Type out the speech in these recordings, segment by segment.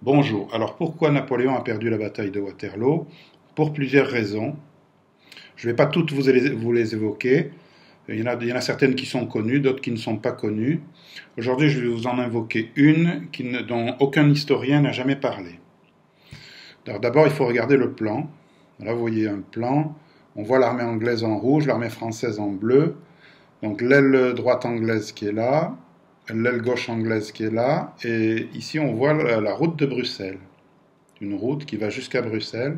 Bonjour. Alors pourquoi Napoléon a perdu la bataille de Waterloo? Pour plusieurs raisons. Je ne vais pas toutes vous les évoquer. Il y en a certaines qui sont connues, d'autres qui ne sont pas connues. Aujourd'hui, je vais vous en invoquer une dont aucun historien n'a jamais parlé. Alors d'abord, il faut regarder le plan. Là, vous voyez un plan. On voit l'armée anglaise en rouge, l'armée française en bleu. Donc l'aile droite anglaise qui est là, l'aile gauche anglaise qui est là, et ici on voit la route de Bruxelles, une route qui va jusqu'à Bruxelles,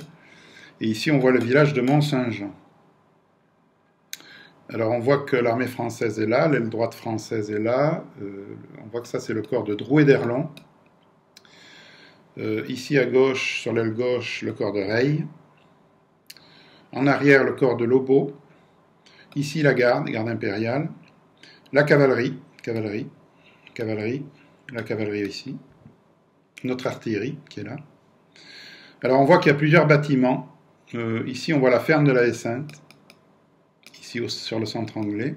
et ici on voit le village de Mont-Saint-Jean. Alors on voit que l'armée française est là, l'aile droite française est là, on voit que ça c'est le corps de Drouet d'Erlon, ici à gauche, sur l'aile gauche, le corps de Reille, en arrière le corps de Lobau, ici la garde impériale, la cavalerie, la cavalerie ici, notre artillerie qui est là. Alors on voit qu'il y a plusieurs bâtiments. Ici on voit la ferme de la Haie-Sainte, ici sur le centre anglais,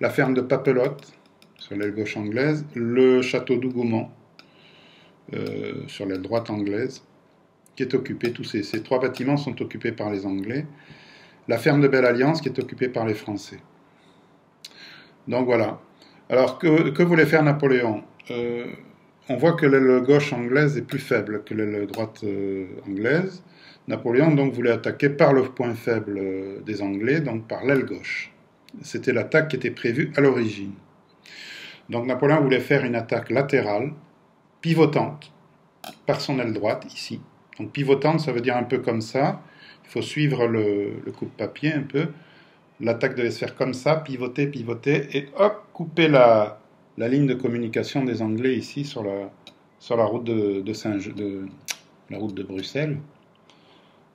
la ferme de Papelotte, sur l'aile gauche anglaise, le château d'Hougoumont, sur l'aile droite anglaise, qui est occupé, tous ces trois bâtiments sont occupés par les Anglais, la ferme de Belle-Alliance qui est occupée par les Français. Donc voilà. Alors, que voulait faire Napoléon? On voit que l'aile gauche anglaise est plus faible que l'aile droite anglaise. Napoléon donc voulait attaquer par le point faible des Anglais, donc par l'aile gauche. C'était l'attaque qui était prévue à l'origine. Donc Napoléon voulait faire une attaque latérale, pivotante, par son aile droite, ici. Donc pivotante, ça veut dire un peu comme ça. Il faut suivre le coupe-papier un peu. L'attaque devait se faire comme ça, pivoter, et hop, couper la ligne de communication des Anglais ici sur la route la route de Bruxelles.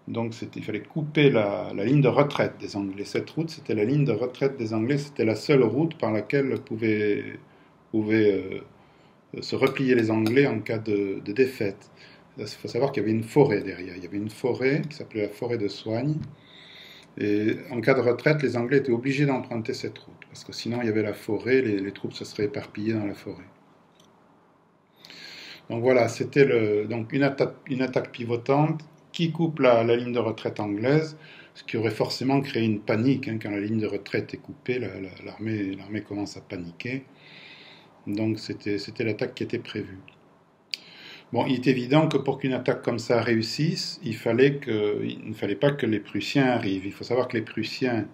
Donc il fallait couper la ligne de retraite des Anglais. Cette route, c'était la ligne de retraite des Anglais. C'était la seule route par laquelle pouvaient se replier les Anglais en cas de défaite. Il faut savoir qu'il y avait une forêt derrière. Il y avait une forêt qui s'appelait la forêt de Soignes. Et en cas de retraite, les Anglais étaient obligés d'emprunter cette route, parce que sinon il y avait la forêt, les troupes se seraient éparpillées dans la forêt. Donc voilà, c'était donc une attaque pivotante qui coupe la ligne de retraite anglaise, ce qui aurait forcément créé une panique. Quand la ligne de retraite est coupée, l'armée commence à paniquer. Donc c'était l'attaque qui était prévue. Bon, il est évident que pour qu'une attaque comme ça réussisse, il ne fallait pas que les Prussiens arrivent. Il faut savoir que les Prussiens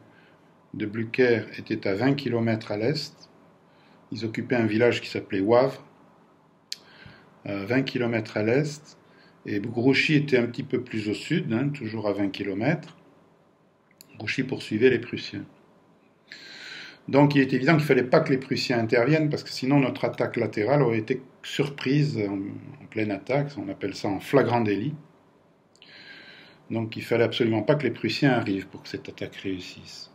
de Blücher étaient à 20 km à l'est. Ils occupaient un village qui s'appelait Wavre, à 20 km à l'est. Et Grouchy était un petit peu plus au sud, toujours à 20 km. Grouchy poursuivait les Prussiens. Donc il est évident qu'il ne fallait pas que les Prussiens interviennent, parce que sinon notre attaque latérale aurait été surprise en pleine attaque, on appelle ça en flagrant délit. Donc il ne fallait absolument pas que les Prussiens arrivent pour que cette attaque réussisse.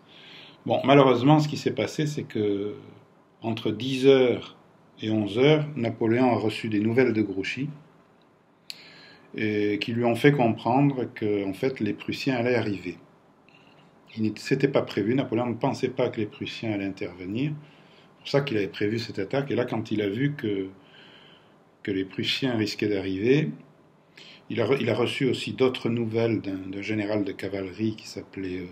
Bon, malheureusement, ce qui s'est passé, c'est que entre 10h et 11h, Napoléon a reçu des nouvelles de Grouchy, et qui lui ont fait comprendre que en fait, les Prussiens allaient arriver. C'était pas prévu, Napoléon ne pensait pas que les Prussiens allaient intervenir, c'est pour ça qu'il avait prévu cette attaque, et là quand il a vu que les Prussiens risquaient d'arriver, il a reçu aussi d'autres nouvelles d'un général de cavalerie qui s'appelait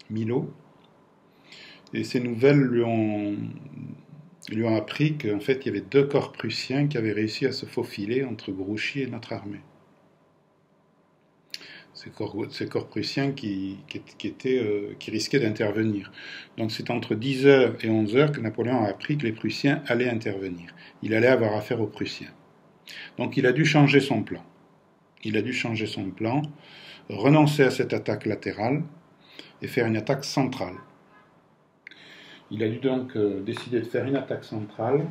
Milhaud, et ces nouvelles lui ont appris qu'en fait il y avait 2 corps prussiens qui avaient réussi à se faufiler entre Grouchy et notre armée. Ces corps prussiens qui risquaient d'intervenir. Donc c'est entre 10h et 11h que Napoléon a appris que les Prussiens allaient intervenir. Il allait avoir affaire aux Prussiens. Donc il a dû changer son plan. Renoncer à cette attaque latérale et faire une attaque centrale. Il a dû donc décider de faire une attaque centrale,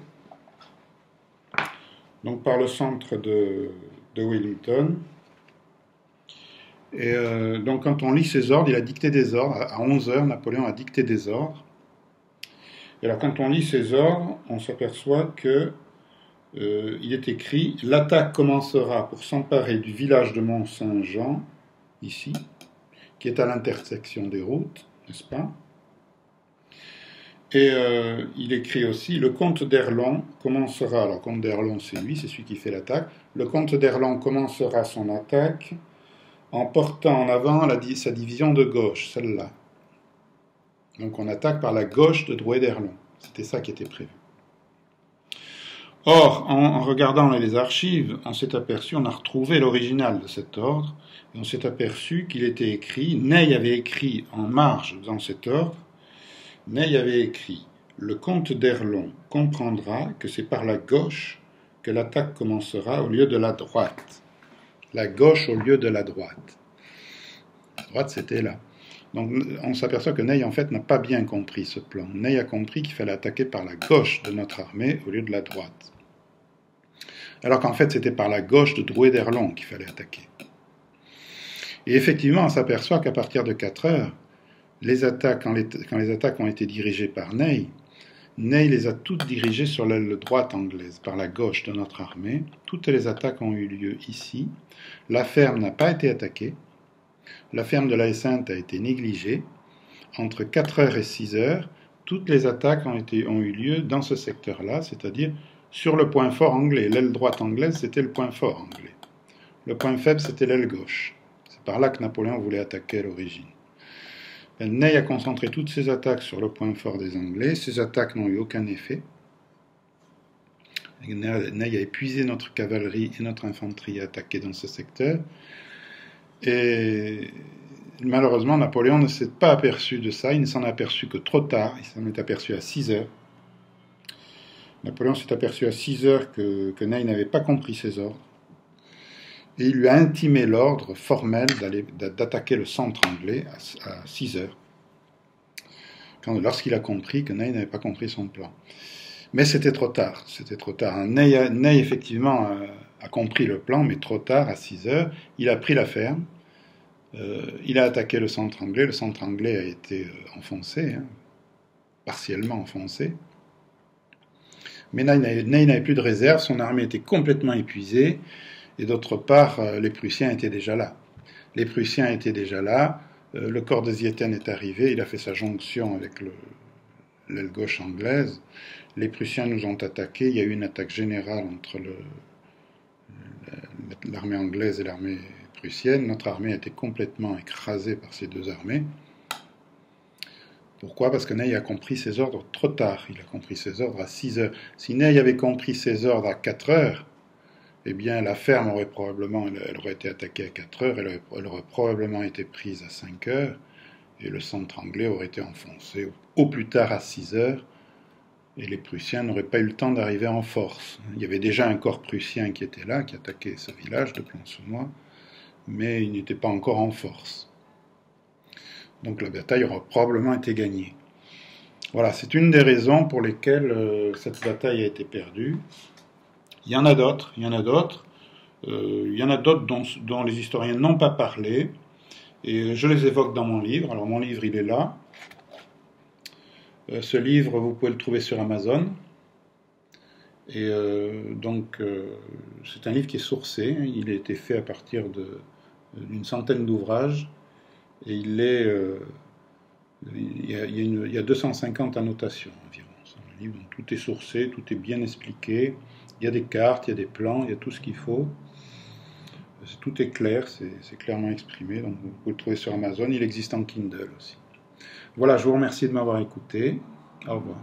donc par le centre de Wellington. Et donc quand on lit ses ordres, il a dicté des ordres. À 11h, Napoléon a dicté des ordres. Et alors quand on lit ses ordres, on s'aperçoit que il est écrit « L'attaque commencera pour s'emparer du village de Mont-Saint-Jean, ici, qui est à l'intersection des routes, n'est-ce pas ? Et il écrit aussi, le comte d'Erlon commencera, alors comte d'Erlon c'est lui, c'est celui qui fait l'attaque, le comte d'Erlon commencera son attaque en portant en avant sa division de gauche, celle-là. Donc on attaque par la gauche de Drouet d'Erlon, c'était ça qui était prévu. Or, en regardant les archives, on s'est aperçu, on a retrouvé l'original de cet ordre, et on s'est aperçu qu'il était écrit, Ney avait écrit en marge dans cet ordre, Ney avait écrit « Le comte d'Erlon comprendra que c'est par la gauche que l'attaque commencera au lieu de la droite. » La gauche au lieu de la droite. La droite, c'était là. Donc on s'aperçoit que Ney, en fait, n'a pas bien compris ce plan. Ney a compris qu'il fallait attaquer par la gauche de notre armée au lieu de la droite. Alors qu'en fait, c'était par la gauche de Drouet d'Erlon qu'il fallait attaquer. Et effectivement, on s'aperçoit qu'à partir de 4 heures, quand les attaques ont été dirigées par Ney, Ney les a toutes dirigées sur l'aile droite anglaise, par la gauche de notre armée. Toutes les attaques ont eu lieu ici. La ferme n'a pas été attaquée. La ferme de la Haie-Sainte a été négligée. Entre 4 heures et 6 heures, toutes les attaques ont eu lieu dans ce secteur-là, c'est-à-dire sur le point fort anglais. L'aile droite anglaise, c'était le point fort anglais. Le point faible, c'était l'aile gauche. C'est par là que Napoléon voulait attaquer à l'origine. Ney a concentré toutes ses attaques sur le point fort des Anglais. Ces attaques n'ont eu aucun effet. Ney a épuisé notre cavalerie et notre infanterie à attaquer dans ce secteur. Et malheureusement, Napoléon ne s'est pas aperçu de ça. Il ne s'en a aperçu que trop tard. Il s'en est aperçu à 6 heures. Napoléon s'est aperçu à 6 heures que Ney n'avait pas compris ses ordres. Et il lui a intimé l'ordre formel d'attaquer le centre anglais à 6 heures, lorsqu'il a compris que Ney n'avait pas compris son plan. Mais c'était trop tard. C'était trop tard. Ney effectivement, a compris le plan, mais trop tard, à 6 heures. Il a pris la ferme. Il a attaqué le centre anglais. Le centre anglais a été enfoncé, partiellement enfoncé. Mais Ney n'avait plus de réserve. Son armée était complètement épuisée. Et d'autre part, les Prussiens étaient déjà là. Les Prussiens étaient déjà là. Le corps de Zieten est arrivé. Il a fait sa jonction avec l'aile gauche anglaise. Les Prussiens nous ont attaqués. Il y a eu une attaque générale entre l'armée anglaise et l'armée prussienne. Notre armée a été complètement écrasée par ces deux armées. Pourquoi ? Parce que Ney a compris ses ordres trop tard. Il a compris ses ordres à 6 heures. Si Ney avait compris ses ordres à 4 heures, eh bien, la ferme aurait elle aurait été attaquée à 4 heures, elle aurait probablement été prise à 5 heures, et le centre anglais aurait été enfoncé au plus tard à 6 heures, et les Prussiens n'auraient pas eu le temps d'arriver en force. Il y avait déjà un corps prussien qui était là, qui attaquait ce village de Plancenoit, mais il n'était pas encore en force. Donc la bataille aurait probablement été gagnée. Voilà, c'est une des raisons pour lesquelles cette bataille a été perdue. Il y en a d'autres, dont les historiens n'ont pas parlé, et je les évoque dans mon livre. Alors mon livre, il est là. Ce livre, vous pouvez le trouver sur Amazon. Et c'est un livre qui est sourcé. Il a été fait à partir d'une centaine d'ouvrages. Et il y a 250 annotations environ. C'est un livre dont tout est sourcé, tout est bien expliqué. Il y a des cartes, il y a des plans, il y a tout ce qu'il faut. Tout est clair, c'est clairement exprimé. Donc vous pouvez le trouver sur Amazon. Il existe en Kindle aussi. Voilà, je vous remercie de m'avoir écouté. Au revoir.